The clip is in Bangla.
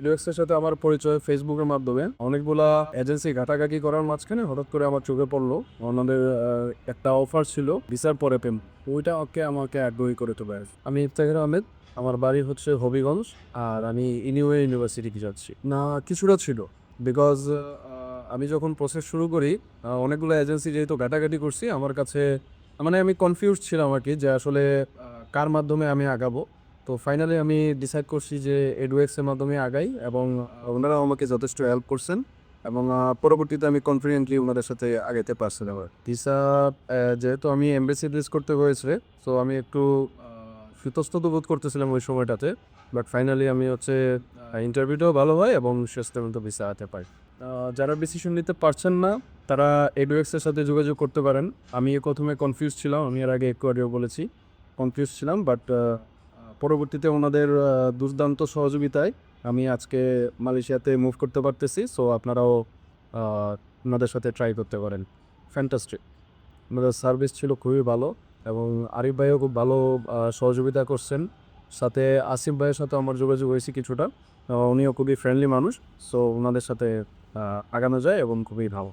এডুএক্সের সাথে আমার পরিচয় ফেসবুকের মাধ্যমে। অনেকগুলা এজেন্সি ঘাটাঘাটি করার মাঝখানে হঠাৎ করে আমার চোখে পড়লো ওনাদের একটা অফার ছিল ভিসার পরে পেমেন্ট। ওইটা আমাকে আগ্রহী করে তোলে। আমি ইফতেখার আহমেদ। আমার বাড়ি হচ্ছে হবিগঞ্জ। আর আমি ইনিওয়ে ইউনিভার্সিটিতে যাচ্ছি। না, কিছুটা ছিল। বিকজ আমি যখন প্রসেস শুরু করি অনেকগুলো এজেন্সি যেহেতু ঘাটাঘাটি করছি আমার কাছে মানে আমি কনফিউজ ছিলাম আর কি যে আসলে কার মাধ্যমে আমি আগাবো। তো ফাইনালি আমি ডিসাইড করছি যে এডুএক্সের মাধ্যমে আগাই এবং ওনারাও আমাকে যথেষ্ট হেল্প করছেন এবং পরবর্তীতে আমি কনফিডেন্টলি ওনাদের সাথে আগাইতে পারছি আবার ভিসা। যেহেতু আমি এমবেসি প্লেস করতে হয়েছে, তো আমি একটু সুতস্তত বোধ করতেছিলাম ওই সময়টাতে। বাট ফাইনালি আমি হচ্ছে ইন্টারভিউটাও ভালো হয় এবং শেষ পর্যন্ত ভিসা আনতে পারি। যারা ডিসিশন নিতে পারছেন না তারা এডুএক্সের সাথে যোগাযোগ করতে পারেন। আমি প্রথমে কনফিউজ ছিলাম, আমি এর আগে একটু আগেও বলেছি কনফিউজ ছিলাম, বাট পরবর্তীতে ওনাদের দুর্দান্ত সহযোগিতায় আমি আজকে মালয়েশিয়াতে মুভ করতে পারতেছি। সো আপনারাও ওনাদের সাথে ট্রাই করতে পারেন। ফ্যান্টাস্টিক, ওনাদের সার্ভিস ছিল খুবই ভালো এবং আরিফ ভাইও খুব ভালো সহযোগিতা করছেন। সাথে আসিফ ভাইয়ের সাথে আমার যোগাযোগ হয়েছে কিছুটা। উনিও খুবই ফ্রেন্ডলি মানুষ। সো ওনাদের সাথে আগানো যায় এবং খুবই ভালো।